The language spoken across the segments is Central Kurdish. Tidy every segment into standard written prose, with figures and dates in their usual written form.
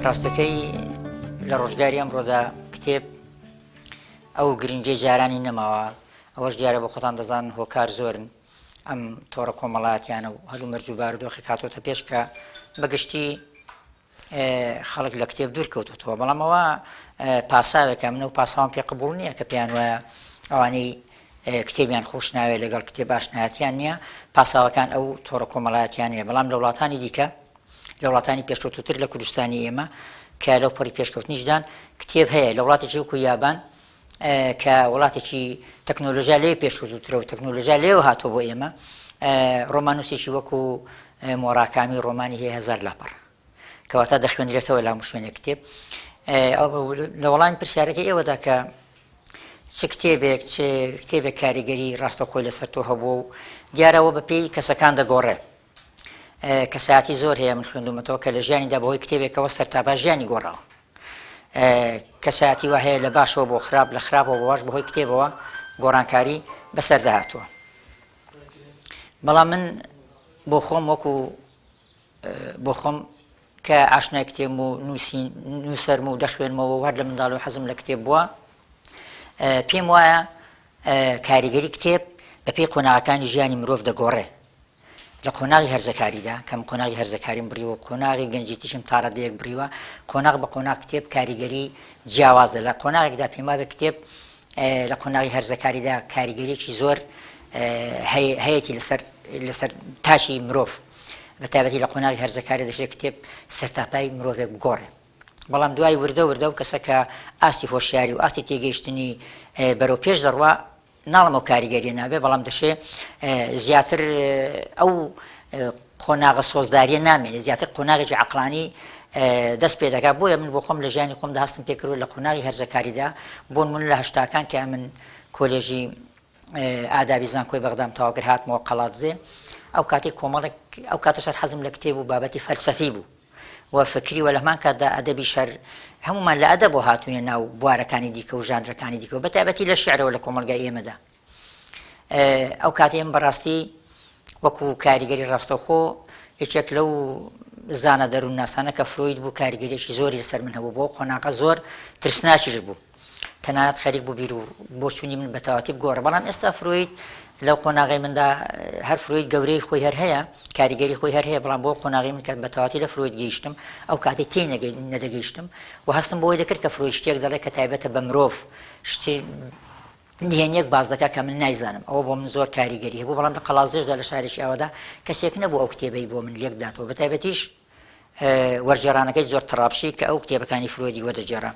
ڕاستەکەی لە ڕۆژگاری ئەمڕۆدا کتێب ئەو گرنگجەی جارانی نەماوە. ئەوەش دیارە بە خۆتان دەزانن هۆکار زۆرن ئەم تۆڕە کۆمەڵایەتیانە و هەلوو مەرج و بارودۆخی هاتۆتە پێش کە بەگشتی خەڵک لە کتێب دوور کەوتوتەوە. بەڵام ئەوە پاساوێکە، منە و پاساوم پێ قبوڵ نییە کە پێیان وایە ئەوانەی کتێبیان خۆش ناوێت لەگەڵ کتێب ئاشنایەتیان نییە، پاساوەکان ئەو تۆڕە کۆمەڵایەتیان نیە. بەڵام لە وڵاتانی دیکە، لە وڵاتانی پێشکەوتوتر لە کوردستانی ئێمە کە لەو پەڕی پێشکەوتنیشدان کتێب هەیە. لە وڵاتێکی وەکو یابان کە وڵاتێکی تەکنۆلۆژیا لێ پێشکەوتوترە و تەکنۆلۆژیا لێوە هاتۆ بۆ ئێمە، ڕۆمانوسێکی وەکو مۆراکامی ڕۆمانی هەیە 1000 لاپەڕ کەواتە دەخوێنرێتەوە لە هەموو شوێنێک کتێب. لە وەڵامی پرسیارەکەی ئێوەدا کە چ کتێبێک چ کتێبێک کاریگەری ڕاستەخۆی لەسەر تۆ هەبووە و دیارەوە بەپێی کەسەکان دەگۆڕێ. کەسایەتی زۆر هەیە من خوێندومەتەوە کە لە ژیانیدا بەهۆی کتێبێکەوە سەرتاپا ژیانی گۆڕاوە. کەسایەتی وا هەیە لە باشەوە بۆ خراپ، لە خراپەوە بۆ باش بەهۆی کتێبەوە گۆڕانکاری بەسەردا هاتووە. بەڵام من بۆ خۆم وەکو بۆ خۆم کە ئاشنای کتێب و نووسەرم و دەخوێنمەوە و هەر لە منداڵی حەزم لە کتێب بووە، پێم وایە کاریگەری کتێب بەپێی قۆناغەکانی ژیانی مرۆڤ دەگۆڕێ. لە قۆناغی هەرزەکاریدا کەم قۆناغی هەرزەکاریم بڕیوە، قۆناغی گەنجێتیشم تا ڕادەیەک بڕیوە، قۆناغ بە قۆناغ کتێب کاریگەری جیاوازە. لە قۆناغێکدا پێم وایە کتێب لە قۆناغی هەرزەکاریدا کاریگەریەکی زۆر هەیەی لەسەر تاشی مرۆڤ، بەتایبەتی لە قۆناغی هەرزەکاری دەشێت کتێب سەرتاپای مرۆڤێک بگۆڕێ. بەڵام دوای وردە و کەسە کە ئاستی هۆشیاری و ئاستی تێگەیشتنی بەرەو پێش دەڕوا ناڵەمە و کاریگەریە نابێ، بەڵام دەشێ زیاتر ئەو قۆناغە سۆزداریە نامێنێ، زیاتر قۆناغێکی عەقڵانی دەست پێ دەکات. بۆیە من بۆ خۆم لە ژیانی خۆمدا هەستم پێکردووە لە قۆناغی هەرزەکاریدا بۆن من لە هەشتاکان کە من کۆلێژی ئادابی زانکۆی بەغدام تەواوکرد هاتمەوە قەڵاتزێ، ئەو کاتی کۆمەڵێک ئەو کاتە شەر حەزم لە کتێب و بابەتی فەلسەفی بوو و فکری و لە هەمان کاتدا ئەدەبی شەر هەمومان لە ئەدەب بۆ هاتوونە ناو بوارەکانی دیکە و ژانرەکانی دیکە و بەتایبەتی لە شیعرەوە لە کۆمەلگای ئێمەدا. ئەو کاتی ئێمە بەڕاستی وەکو کاریگەری ڕاستەوخۆ یەکێک لەو زانە دەروون ناسانە کە فرۆید بوو کاریگەریەکی زۆری لەسەر من هەبوو، بۆ قۆناغە زۆر ترسناکیش بوو، تەنانەت خەریک بوو بیر و بۆ چوونی من بە تەواتی بگۆڕە. بەڵام ئێستا فرۆید لەو قۆناغی مندا هەر فرۆید گەورەی خۆی هەر هەیە، کاریگەری خۆی هەر هەیە، بەڵام بۆ قۆناغی من کە بە تەواتی لە فرۆید گەیشتم ئەو کاتی تێی نەدەگەیشتم و هەستم بۆی دەکرد کە فرۆید شتێک دەڵێ کە تایبەتە بە مرۆڤ، شتێک نهێنیەک باز دەکات کە من نایزانم. ئەوە بۆ من زۆر کاریگەری هەبوو. بەڵام لە قەڵازێشدا لە شارێکی ئەوەدا کەسێک نەبوو ئەو کتێبەی بۆ من لێک داتەوە، بەتایبەتیش وەرجێڕانەکەی زۆر تەڕابشی کە ئەو کتێبەکانی فرۆیدی وەردەجێڕا.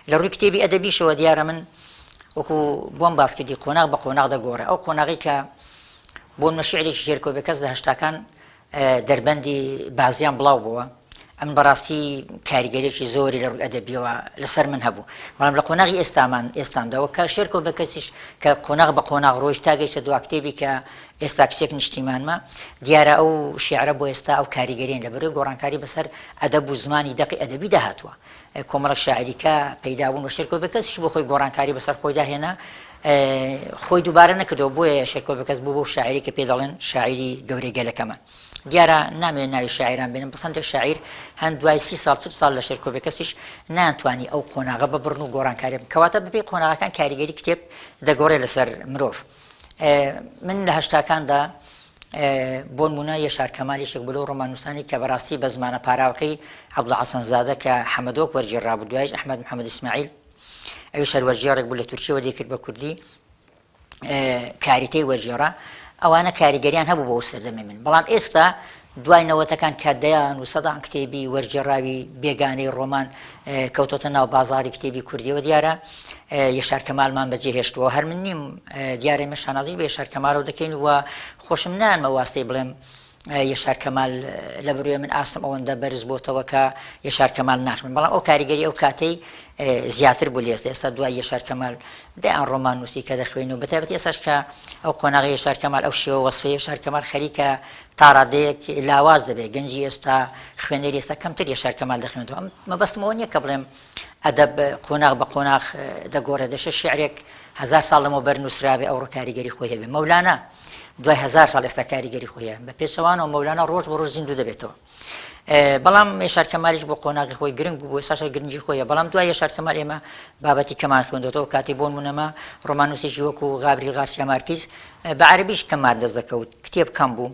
لە ڕووی کتێبی ئەدەبیشەوە دیارە من وەکو بۆم باسکردی قۆناغ بە قۆناغ دەگۆڕێ. ئەو قۆناغی کە بۆ منە شیعرێکی شێرکۆ بێکەس لە هەشتاکان دەربەندی بازیان بڵاو بووە، ئەم بەڕاستی کاریگەریەکی زۆری لە ڕووی ئەدەبیەوە لەسەر من هەبوو. بەڵام لە قۆناغی ئێستامداوە کە شێرکۆ بە کەسیش کە قۆناغ بە قۆناغ ڕۆیشت تا گەیشتە دوا کتێبی کە ئێستا کچێک نیشتیمانمە، دیارە ئەو شیعرە بۆ ئێستا ئەو کاریگەریان لەبەرەوەی گۆڕانکاری بەسەر ئەدەب و زمانی دەقی ئەدەبی داهاتووە. کۆمەڵک شاعریکە پەیدا بوون و شێرکۆ بە کەسیش بۆ خۆی گۆڕانکاری بەسەر خۆی داهێنا، خۆی دووبارە نەکردەوە. بۆیە شێرکۆ بە کەس بوو بۆ شاعری کە پێ دەڵێن شاعری گەورەی گەلەکەمە. دیارە نامێن ناوی شاعران بێنم، بەسەندێک شاعیر هەند دوای 30 ساڵ لە شێرکۆ بە کەسیش ناتوانی ئەو قۆناغە ببڕن و گۆڕانکاری بکەن، کەواتە بەپێی قۆناغەکان کاریگەری کتێب دەگۆڕێ لەسەر مرۆڤ. من لە هەشتاکاندا بۆ نمونە یەشار کەمالیشێک بوو لەو ڕۆمانوسانی کە بەڕاستی بە زمانە پاراوەکەی عەبدوڵڵا حەسەنزادە کە حەمەدۆک وەرگێڕا بوو، دوایش ئەحمەد محەممەد ئیسماعیل ئەویش هەروەرجێڕێک بوو لە تورکیەوە دەیکرد بە کوردی، کاریتەی وەرگێڕا. ئەوانە کاریگەریان هەبوو بۆ سەردەمی من. بەڵام ئێستا دوای نەوەتەکان کە دەیان و سەدان کتێبی وەرگێڕاوی بێگانەی ڕۆمان کەوتۆتە ناو بازاڕی کتێبی کوردیەوە، دیارە یەشار کەمالمان بەجێهێشتووە. هەر من نیم دیارە ئێمە شانازی بە یەشار کەمالەوە دەکەین و خۆشم نانمە واستەی بڵێم یەشار کەمال لە بروێ من ئاسم ئەوەندە بەرز بۆتەوە کە یەشار کەمال ناخمن. بەڵام ئەو کاریگەری ئەو کاتەی زیاتر بوو لێستا. ئێستا دوای یەشار کەمال دەیان ڕۆمان نووسی کە دەخوێنەوە، بەتایبەتی ئێستاش کە ئەو قۆناغی یەشار کەمال ئەو شێوە وەسفەی یەشار کەمال خەریکە تا ڕادەیەک لاواز دەبێت. گەنجی ئێستا خوێنەری ئێستا کەمتر یەشار کەمال دەخوێنێتەوە. مەبەستمەوە نییە کە بڵێم ئەدەب قۆناغ بە قۆناغ دەگۆڕێ. دەشێت شیعرێک 1000 ساڵ لەمەوبەر نووسرابێ ئەوڕۆ کاریگەری خۆی هەبێ. مەولانە دوای 1000 ساڵ ئێستا کاریگەری خۆیە بە پێچەوانەوە. مەولانە ڕۆژ بە ڕۆژ زیندوو دەبێتەوە. بەڵام یاشار کەمالیش بۆ قۆناغی خۆی گرنگ بوو ساشە گرنگی خۆیە بەڵام دوای یاشار کەمال ئێمە بابەتی کەمان خوێندەوە کاتی بۆ نمونەما ڕۆمانوسێکی وەکو غابری غارسیا مارکیز بە عەرەبیش کەمار دەست دەکەوت کتێب کەم بوو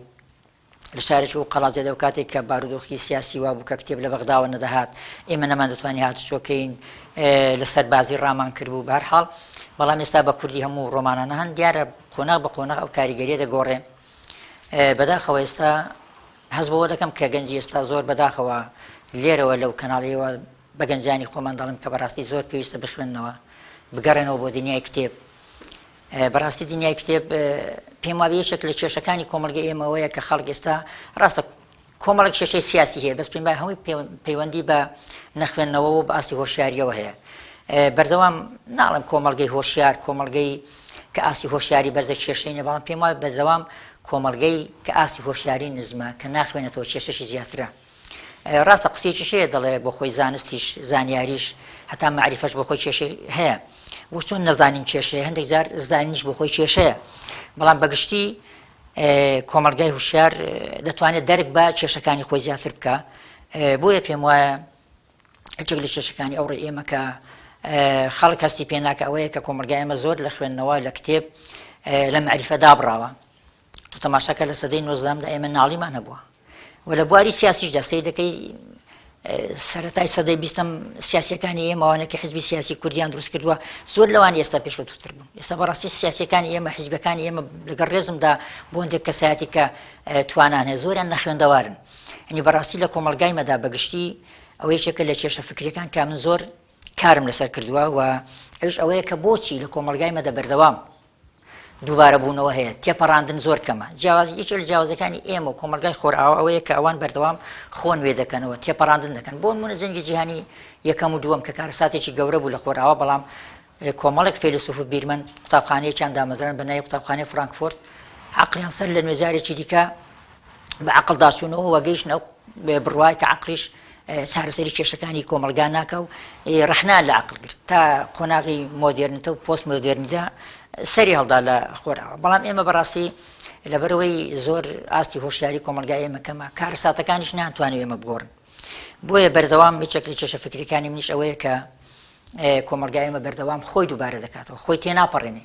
لە شارێکی و قەڵازێدا و کاتێک کە بارودۆخی سیاسی وا بوو کە کتێب لە بەغداوە نەدەهات ئێمە نەمان دەتوانانی هاتوچۆکەین لەسەر بازی ڕامان کردبوو بە هەر حاڵ بەڵام ئێستا بە کوردی هەموو ڕۆمانانە هەن دیارە قۆناغ بە قۆناغ ئەو کاریگەریە دەگۆڕێ بەداخەوە ئێستا هەست بەوە دەکەم کە گەنجی ئێستا زۆر بەداخەوە لێرەوە لەو کەناڵیەوە بە گەنجانی خۆمان دەڵم کە بەڕاستی زۆر پێویستە بخوێننەوە بگەڕێنەوە بۆ دنیای کتێب بەڕاستی دنیای کتێب پێم وابێ یەکێک لە کێشەکانی کۆمەڵگەی ئێمەوەیە کە خەڵک ئێستا ڕاستە کۆمەڵێک کێشەی سیاسی هەیە بەس پێم وایە هەمووی پەیوەندی بە نەخوێندنەوە و بە ئاسی هۆشیاریەوە هەیە بەردەوام ناڵم کۆمەڵگەی هۆشیار کۆمەڵگەی کە ئاسی هۆشیاری بەرزە کێشەینە بەڵام پێم وایە بەردەوام کۆمەڵگەی کە ئاسی هۆشیاری نزمە کە ناخوێنێتەوە کێشەشی زیاترە ڕاستە قسێکی شەیە دەڵێ بۆ خۆی زانستیش زانیاریش هەتا معریفەش بۆ خۆی کێشەی هەیە بۆ چۆن نەزانین کێشەیە هەندێک جار زانینیش بۆ خۆی کێشەیە بەڵام بەگشتی کۆمەڵگای هوشیار دەتوانێت دەرک بە کێشەکانی خۆی زیاتر بکە بۆیە پێم وایە هیچێک لە کێشەکانی ئەوڕێ ئێمە کە خەڵک هەستی پێ ناکە ئەوەیە کە کۆمەلگای ئێمە زۆر لە خوێندنەوە لە کتێب لە معریفە دابڕاوە تو تەماشاکە لە سەدەی 19دا ئێمە ناڵیمان هەبووە و لە بواری سیاسیشدا سەی دەکەی سەرەتای سەدەی 20م سیاسیەکانی ئێمەوانە کە حزبی سیاسی کوردیان دروست کردووە زۆر لەوان ئێستا پێشکەوتووتر بوون ئێستا بەڕاستی سیاسیەکانی ئێمە حزبەکانی ئێمە لەگەڵ ڕێزمدا بۆ هەندێک کەسایەتی کە توانان هەیە زۆریان نەخوێندەوارن هەنی بەڕاستی لە کۆمەلگایمەدا بەگشتی ئەوە یەکێکە لە کێشە فکریەکان کە من زۆر کارم لەسەر کردووە و ئەوش ئەوەیە کە بۆچی لە کۆمەلگایمەدا بەردەوام دووبارە بوونەوە هەیە تێپەڕاندن زۆر کەمە جیاوازی یەکێک لە جیاوازەکانی ئێمە و کۆمەلگای خۆرئاوا ئەوەیە کە ئەوان بەردەوام خۆن وێ دەکەنەوە تێپەڕاندن دەکەن بۆ نمونە جەنگی جیهانی یەکەم و دووەم کە کارەساتێکی گەورە بوو لە خۆرئاوا بەڵام کۆمەڵێک فەیلسوف و بیرمەن قوتابخانەیەکیان دامەزران بە ناوی قوتابخانەی فرانکفورت عەقڵیان سەر لە نوێژارێکی دیکە بە عەقڵ داچوونەوە و گەیشتنە بڕوای کە عەقڵیش چارەسەری کێشەکانی کۆمەلگا ناکە و ڕەحنا لە عەقڵ گرت تا قۆناغی مۆدێرنتە و پۆست مۆدێرنیدا سەری هەڵدا لە خۆرئاوا بەڵام ئێمە بەڕاستی لەبەرەوەی زۆر ئاستی هۆشیاری کۆمەلگای ئێمە کەمە کارەساتەکانیش ناتوانێت ئێمە بگۆڕن بۆیە بەردەوام یەکێک لە کێشە فکریەکانی منیش ئەوەیە کە کۆمەلگای ئێمە بەردەوام خۆی دووبارە دەکاتەوە خۆی تێناپەڕێنێ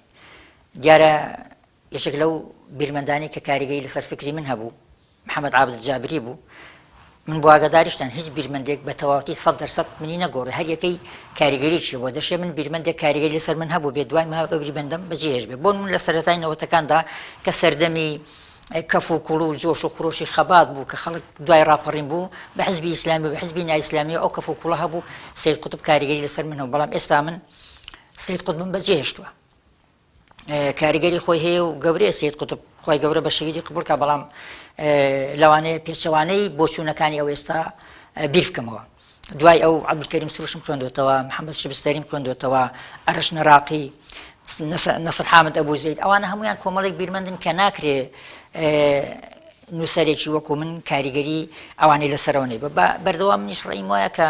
دیارە یەکێک لەو بیرمەندانی کە کاریگەری لەسەر فکری من هەبوو محەممەد عابد جابری بوو من بۆ ئاگاداریشتان هیچ بیرمەندێک بە تەواوەتی 100% منی نەگۆڕی هەر یەکەی کاریگەریی بۆ دەشێ من بیرمەندێک کاریگەری لەسەر من هەبوو بێ دوای ماوە ئەو بیرمەندەم بەجێهێش بێ بۆ من لە سەرەتای نەوەتەکاندا کە سەردەمی کەف و کوڵ و جۆش و خۆشی خەبات بوو کە خەڵک دوای ڕاپەڕین بوو بە حزبی ئیسلامی و بە حزبی نائیسلامی ئەو کەف و کوڵە هەبوو سید قوتب کاریگەری لەسەر من هەبوو بەڵام ئێستا من سید قوتبم بەجێهێشتووە کاریگەری خۆی هەیە و گەورەیە سید قوتب خۆی گەورە بە شەهیدی قبول کە بەڵام لەوانەیە پێچەوانەی بۆچوونەکانی ئەو ئێستا بیر بکەمەوە دوای ئەو عەبدولکەریم سروشم خوێندوێتەوە محەممەد شبستەریم خوێندوێتەوە ئەرش نەراقی نەسر حامد ئەبوو زەید ئەوانە هەمویان کۆمەڵێک بیرمەندن کە ناکرێ نووسەرێکی وەکو من کاریگەری ئەوانەی لەسەرەوە نەی بەردەوام منیش ڕێیم وایە کە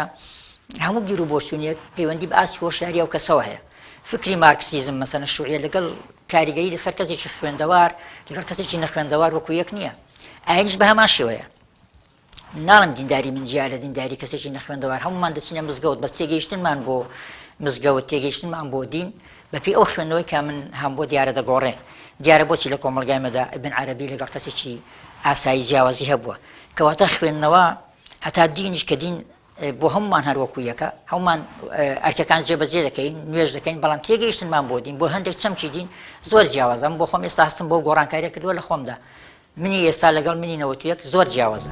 هەموو بیر و بۆچوونیەک پەیوەندی بە ئاسی هۆشیاری ئەو کەسەوە هەیە فکری مارکسیزم مەسەلەن شوعیە لەگەڵ کاریگەری لەسەر کەسێکی خوێندەوار لەگەڵ کەسێکی نەخوێندەوار وەکو یەک نییە ئاینیش بە هەمان شێوەیە ناڵم دینداری من جیا لە دینداری کەسێکی نەخوێندەوار هەمومان دەچینە مزگەوت بەس تێگەیشتنمان بۆ مزگەوت تێگەیشتنمان بۆ دین بەپێی ئەو خوێندنەوەی کە من هەم بۆ دیارە دەگۆڕێ دیارە بۆچی لە کۆمەلگایمەدا ئیبن عەرەبی لەگەڵ کەسێکی ئاسایی جیاوازی هەبووە کەواتە خوێندنەوە هەتا دینیش کە دین بۆ هەمومان هەروەکو یەکە هەمومان ئەرکەکان جێبەجێ دەکەین نوێژ دەکەین بەڵام تێگەیشتنمان بۆ دین بۆ هەندێک چەمکی دین زۆر جیاوازە بۆ خۆم ئێستا هەستم بۆ گۆڕانکاریە کردووە لە خۆمدا منی ئێستا لەگەڵ منی 91 زۆر جیاوازە